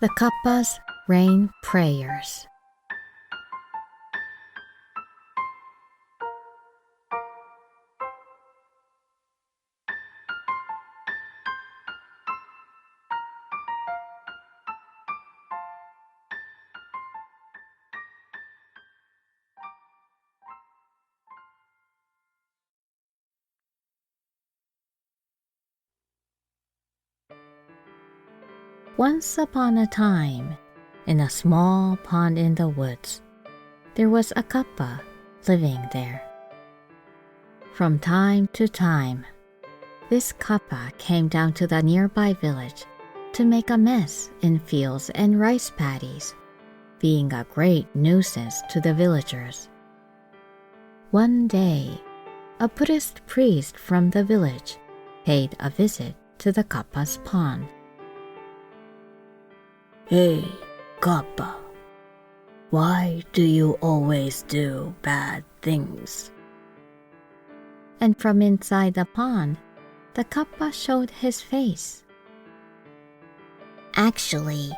The Kappa's Rain Prayers. Once upon a time, in a small pond in the woods, there was a Kappa living there. From time to time, this Kappa came down to the nearby village to make a mess in fields and rice paddies, being a great nuisance to the villagers. One day, a Buddhist priest from the village paid a visit to the Kappa's pond. "Hey, Kappa, why do you always do bad things?" And from inside the pond, the Kappa showed his face. "Actually,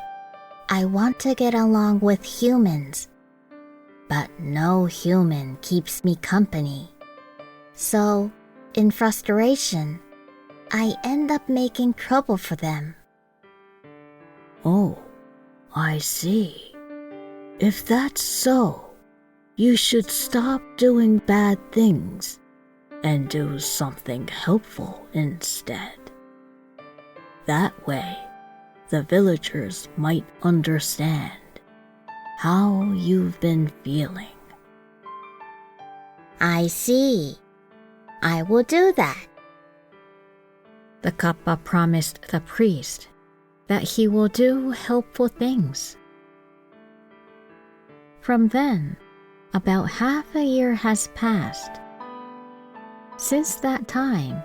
I want to get along with humans, but no human keeps me company. So, in frustration, I end up making trouble for them." "Oh, I see. If that's so, you should stop doing bad things and do something helpful instead. That way, the villagers might understand how you've been feeling." "I see. I will do that." The Kappa promised the priest that he will do helpful things. From then, about half a year has passed. Since that time,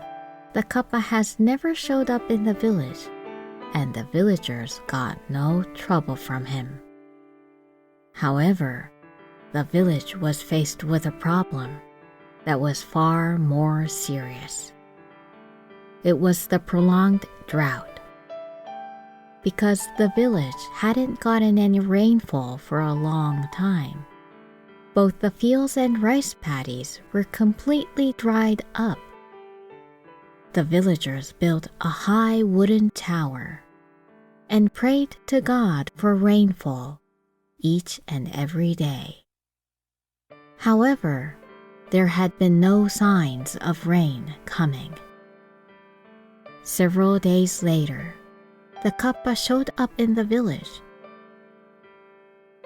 the Kappa has never showed up in the village, and the villagers got no trouble from him. However, the village was faced with a problem that was far more serious. It was the prolonged drought. Because the village hadn't gotten any rainfall for a long time, both the fields and rice paddies were completely dried up. The villagers built a high wooden tower and prayed to God for rainfall each and every day. However, there had been no signs of rain coming. Several days later, the Kappa showed up in the village.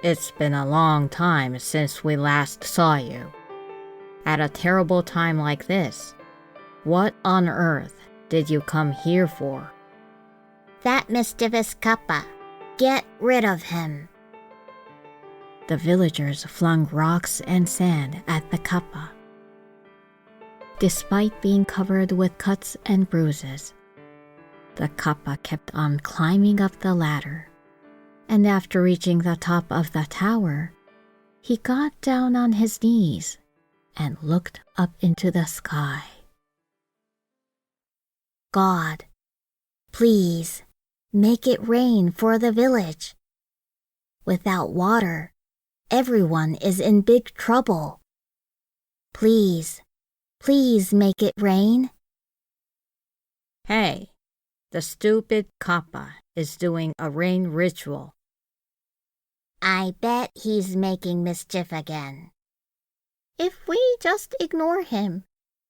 "It's been a long time since we last saw you. At a terrible time like this, what on earth did you come here for?" "That mischievous Kappa. Get rid of him." The villagers flung rocks and sand at the Kappa. Despite being covered with cuts and bruises, the Kappa kept on climbing up the ladder, and after reaching the top of the tower, he got down on his knees and looked up into the sky. "God, please make it rain for the village. Without water, everyone is in big trouble. Please, please make it rain." "Hey, the stupid Kappa is doing a rain ritual." "I bet he's making mischief again. If we just ignore him,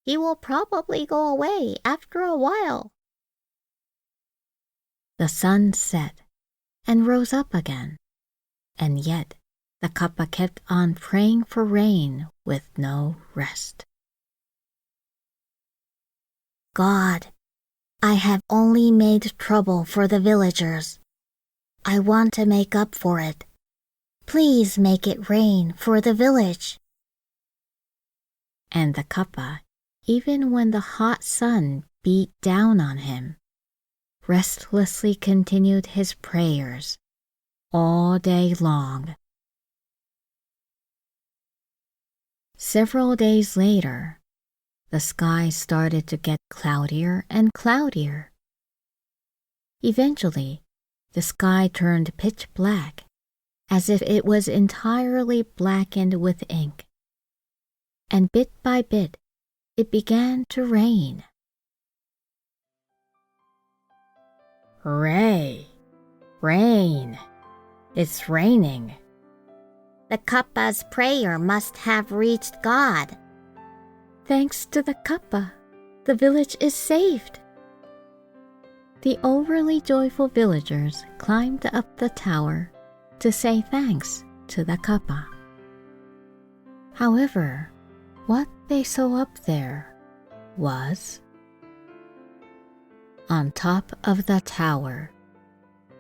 he will probably go away after a while." The sun set and rose up again, and yet the Kappa kept on praying for rain with no rest. "God, I have only made trouble for the villagers. I want to make up for it. Please make it rain for the village." And the Kappa, even when the hot sun beat down on him, restlessly continued his prayers all day long. Several days later, the sky started to get cloudier and cloudier. Eventually, the sky turned pitch black, as if it was entirely blackened with ink. And bit by bit, it began to rain. Hooray! Rain! It's raining. The Kappa's prayer must have reached God. Thanks to the Kappa, the village is saved. The overly joyful villagers climbed up the tower to say thanks to the Kappa. However, what they saw up there was, on top of the tower,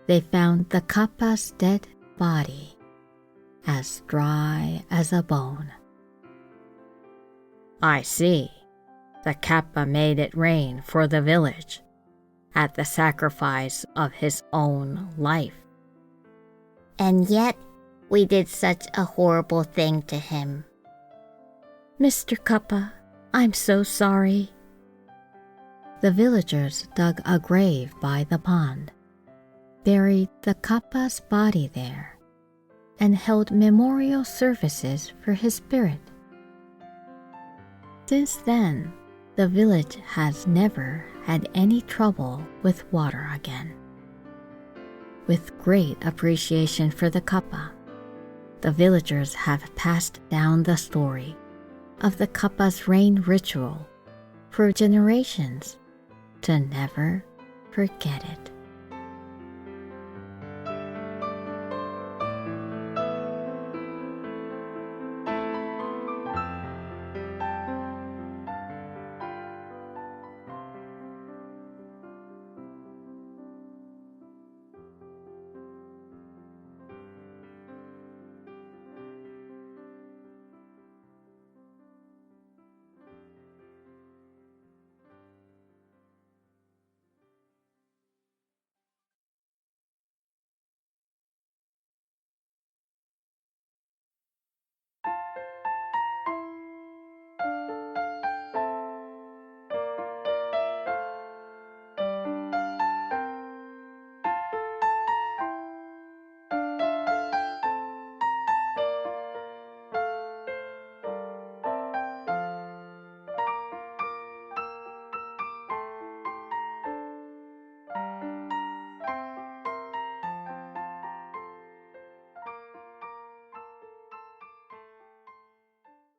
they found the Kappa's dead body, as dry as a bone. I see. The Kappa made it rain for the village, at the sacrifice of his own life. And yet, we did such a horrible thing to him. Mr. Kappa, I'm so sorry. The villagers dug a grave by the pond, buried the Kappa's body there, and held memorial services for his spirit. Since then, the village has never had any trouble with water again. With great appreciation for the Kappa, the villagers have passed down the story of the Kappa's rain ritual for generations to never forget it.